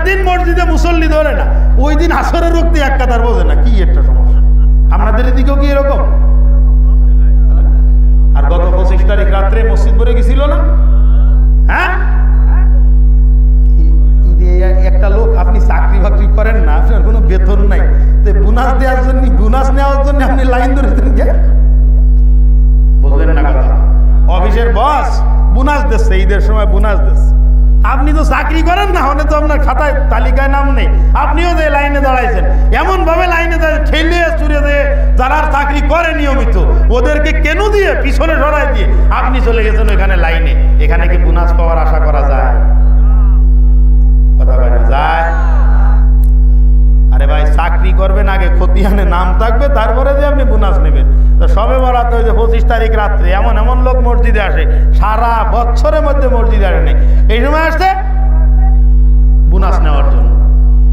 দিন মসজিদে মুসল্লি ধরে না, ওই দিন আসরের রক্তি এক কাতার বোঝে না। কি একটা সমস্যা, আপনাদের এদিকেও কি এরকম? আর গত 25 তারিখ রাত্রে মসজিদ ভরে গেছিল না? হ্যাঁ, একটা লোক, আপনি চাকরি বাকরি করেন না, আপনার কোনো বেতন নাই, তো বোনাস দেওয়ার জন্য, বোনাস নেওয়ার জন্য আপনি লাইন ধরেছেন কে? বুঝলেন না কথা? অফিসের বস বোনাস দিচ্ছে, ঈদের সময় বোনাস দিচ্ছে, আপনি তো চাকরি করেন না, হলে তো আপনার খাতায় তালিকায় নাম নেই, আপনিও যে লাইনে দাঁড়াইছেন, এমন ভাবে লাইনে ঠেলে চুরে দিয়ে যারা চাকরি করে নিয়মিত ওদেরকে কেন দিয়ে পিছনে সরাই দিয়ে আপনি চলে গেছেন ওইখানে লাইনে। এখানে কি বোনাস পাওয়ার আশা করা যায়? কথা বলে না যায়? আরে ভাই, চাকরি করবেন আগে, খতিয়ানে নাম থাকবে, তারপরে যে আপনি বোনাস নেবেন। তো সবে বরাতে ওই যে 25 তারিখ রাত্রে এমন এমন লোক মসজিদে আসে, সারা বছরের মধ্যে মসজিদে আসে নেই, এই সময় আসছে বোনাস নেওয়ার জন্য।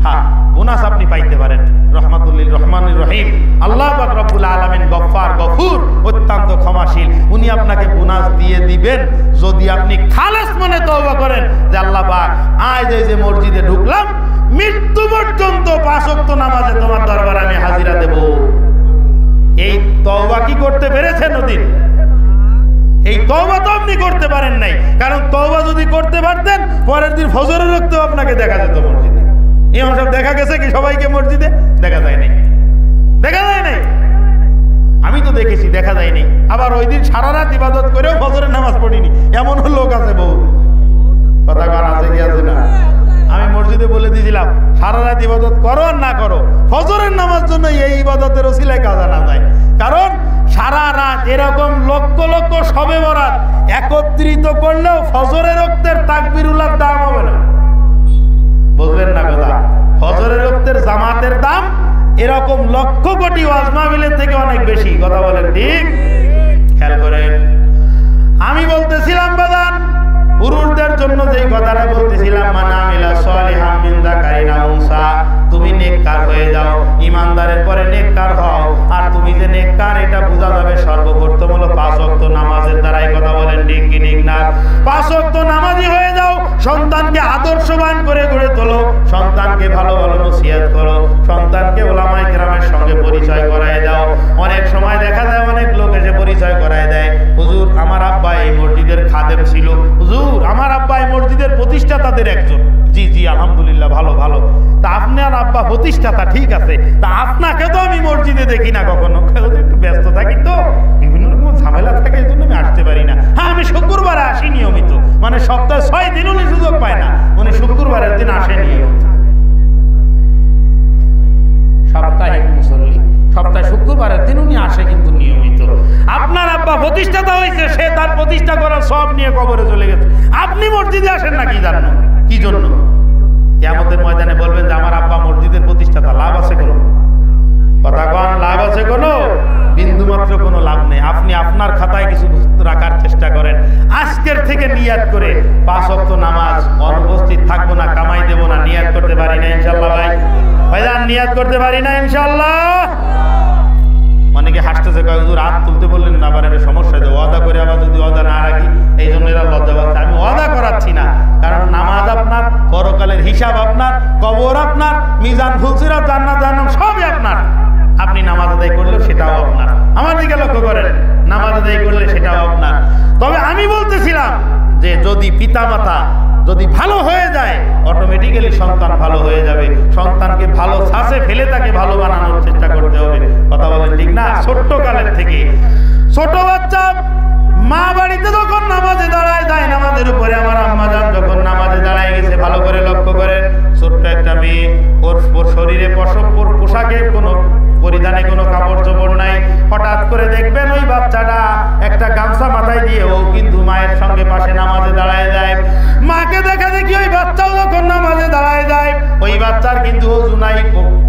হ্যাঁ, বোনাস আপনি পাইতে পারেন। রহমাতুল্লিল রহমানির রহিম আল্লাহ পাক রব্বুল আলামিন গফফার গফুর, অত্যন্ত ক্ষমাশীল। উনি আপনাকে বোনাস দিয়ে দিবেন যদি আপনি খালেস মনে তওবা করেন যে আল্লাহ পাক, আজ এই যে মসজিদে ঢুকলাম, মৃত্যু পর্যন্ত 5 ওয়াক্ত নামাজে তোমার দরবারে আমি হাজিরা দেব। এই তওবা কি করতে পেরেছেন ওদিন? এই তওবা তো আপনি করতে পারেন নাই, কারণ তওবা যদি করতে পারতেন পরের দিন ফজরের রক্তেও আপনাকে দেখা যেত মসজিদে। ইমাম সাহেব দেখা গেছে কি সবাইকে মসজিদে? দেখা যায় নাই, দেখা যায় নাই। আমি তো দেখেছি, দেখা যায় নাই। আবার ওই দিন সারা রাত ইবাদত করেও ফজরের নামাজ পড়িনি, এমন লোক আছে বহু। কথা কার আছে কি আছে না? আমি মসজিদে বলে দিয়েছিলাম, সারা রাত ইবাদত করো আর না করো, ফজরের নামাজ জন্য এই ইবাদতের ওসিলায় কাজ আনা যায়। কারণ সারা রাত এরকম লক্ষ লক্ষ শবে বরাত একত্রিত করলেও ফজরের রক্তের তাকবীরুল্লাহর দাম হবে না। বুঝলেন না কথা? ফজরের রক্তের জামাতের দাম এরকম লক্ষ কোটি ওয়াজ মাহফিলের থেকে অনেক বেশি। কথা বলেন ঠিক? খেয়াল করেন। আমি বলতেছিলাম বাদান, পুরুষদের জন্য যেই কথাটা বলতেছিলাম, মান আমিলা সালিহাম মিন যাকারিন আও উনসা, তুমি নেককার হয়ে যাও, ইমানদারের পরে নেককার হও। আর তুমি যে নেককার এটা বোঝা যাবে সর্বপ্রথম হলো 5 ওয়াক্ত নামাজের দ্বারাই। কথা বলেন ঠিক কি ঠিক না? 5 ওয়াক্ত নামাজি হয়ে যাও, সন্তানকে আদর্শবান করে গড়ে তোলো, সন্তানকে ভালো ভালো নসিহত করো, সন্তানকে ওলামায়ে কেরামের সঙ্গে পরিচয় করায় দাও। অনেক সময় দেখা যায় অনেক লোক এসে পরিচয় করায় দেয়, হুজুর আমার আব্বা এই মসজিদের খাদেম ছিল, হুজুর আমার আব্বা এই মসজিদের প্রতিষ্ঠাতাদের একজন। জি জি আলহামদুলিল্লাহ, ভালো ভালো। তা আপনার আব্বা প্রতিষ্ঠাতা, ঠিক আছে, তা আপনাকে তো আমি মসজিদে দেখি না কখনো, একটু ব্যস্ত থাকি তো, বিভিন্ন রকম ঝামেলা থাকে, এই জন্য আমি আসতে পারি না। হ্যাঁ, আমি শুক্রবারে আসি নিয়মিত, মানে সপ্তাহে 6 দিন উনি সুযোগ পায় না, উনি শুক্রবারের দিন আসে নিয়মিত। সাপ্তাহিক মুসল্লি, সপ্তাহে শুক্রবারের দিন উনি আসে কিন্তু নিয়মিত। আপনার আব্বা প্রতিষ্ঠাতা হয়েছে, সে তার প্রতিষ্ঠা করার সব নিয়ে কবরে চলে গেছে, আপনি মসজিদে আসেন না কি জানো? কি জন্য? কিয়ামতের ময়দানে বলবেন যে আমার আব্বা মসজিদের প্রতিষ্ঠাতা। লাভ আছে কোনো? কথা কন, লাভ আছে কোনো? বিন্দুমাত্র কোনো লাভ নেই। আপনি আপনার খাতায় কিছু রাখার চেষ্টা করেন, আজকের থেকে নিয়াত করে 5 ওয়াক্ত নামাজ অনুপস্থিত থাকবো না, কামাই দেব না। নিয়াত করতে পারি না ইনশাআল্লাহ? ভাই ভাইজান, নিয়াত করতে পারি না ইনশাআল্লাহ? অনেকে হাসতেছে, কয় হুজুর হাত তুলতে বললেন না, আবার এটা সমস্যা যে ওয়াদা করে আবার যদি ওয়াদা না রাখি, এই জন্য এরা লজ্জা পাচ্ছে। আমি ওয়াদা করাচ্ছি না, কারণ নামাজ আপনার, পরকালের হিসাব আপনার, কবর আপনার, মিজান ফুলসিরাত জান্নাত জাহান্নাম সবই আপনার। আপনি নামাজ আদায় করলেও সেটাও আপনার। আমার দিকে লক্ষ্য করেন, নামাজ আদায় করলে সেটাও আপনার। তবে আমি বলতেছিলাম যে যদি পিতামাতা যদি ভালো হয়ে যায়, অটোমেটিক্যালি সন্তান ভালো হয়ে যাবে। সন্তানকে ভালো ছাঁচে ফেলে তাকে ভালো বানানোর চেষ্টা করতে হবে। কথা বলেন ঠিক না? ছোট্ট কালের থেকে ছোট বাচ্চা মা বাড়িতে যখন নামাজে দাঁড়ায় যায়, নামাজের উপরে আমার আম্মা জান যখন নামাজে দাঁড়ায় গেছে, ভালো করে লক্ষ্য করেন, ছোট্ট একটা মেয়ে, ওর শরীরে পোশাকে কোনো পরিধানে কোনো কাপড় চোপড় নাই। হঠাৎ করে দেখবেন ওই বাচ্চাটা একটা গামছা মাথায় দিয়ে ও কিন্তু মায়ের সঙ্গে পাশে নামাজে দাঁড়ায় যায়। মাকে দেখা দেখি ওই বাচ্চাও যখন নামাজে দাঁড়ায় যায়, ওই বাচ্চার কিন্তু ওযু নাই,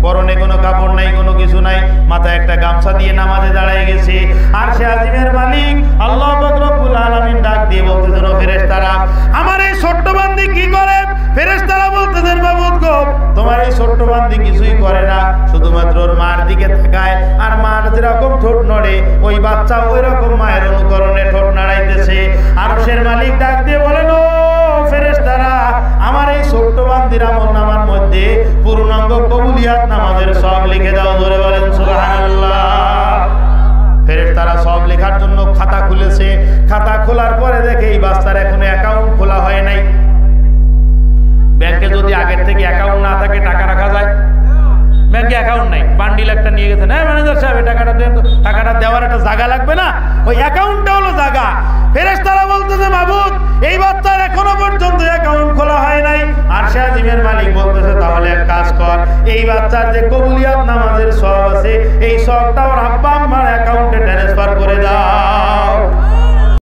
পরনে কোনো কাপড় নাই, কোনো কিছু নাই, মাথায় একটা গামছা দিয়ে নামাজে দাঁড়ায় গেছে। আর সে আজিমের মালিক আল্লাহ পাক রব্বুল আলামিন ডাক দিয়ে বলতেছেন, ও ফেরেশতারা, আমার এই ছোট্ট বান্দি কি করে? ফেরেশতারা বলতেছেন, মাবুদ গো, তোমার এই ছোট্ট বান্দি কিছুই করে না, শুধুমাত্র ওর মার দিকে তাকায়, আর মার যেরকম ঠোঁট নড়ে ওই বাচ্চা ওই রকম মায়ের অনুকরণে ঠোঁট নাড়াইতেছে। আরশের মালিক ডাক দিয়ে বলেন, ও ফেরেশতারা, আমার এই ছোট্ট বান্দির আমলনামার মধ্যে মধ্যে পূর্ণাঙ্গ কবুলিয়াত নামাজের সব লিখে দাও, জোরে বলেন সুবহানাল্লাহ। ফেরেশতারা সব লেখার জন্য খাতা খুলেছে। খাতা খোলার পরে দেখে এই বাচ্চার এখনো অ্যাকাউন্ট খোলা হয় নাই। ব্যাংকে যদি আগের থেকে অ্যাকাউন্ট না থাকে টাকা রাখা যায়? ব্যাংকে অ্যাকাউন্ট নাই, বান্ডিল একটা নিয়ে গেছেন, হ্যাঁ ম্যানেজার সাহেব টাকাটা দেন তো, টাকাটা দেওয়ার একটা জায়গা লাগবে না? ওই অ্যাকাউন্টটা হলো জায়গা। ফেরেশতারা বলতেছে মাবুদ এই বাচ্চার এখনো পর্যন্ত অ্যাকাউন্ট খোলা হয় নাই। আরশে আজিমের মালিক বলতেছে তাহলে এক কাজ কর, এই বাচ্চার যে কবুলিয়াত নামাজের সওয়াব আছে এই সওয়াবটা ওর আব্বা আম্মার অ্যাকাউন্টে ট্রান্সফার করে দাও।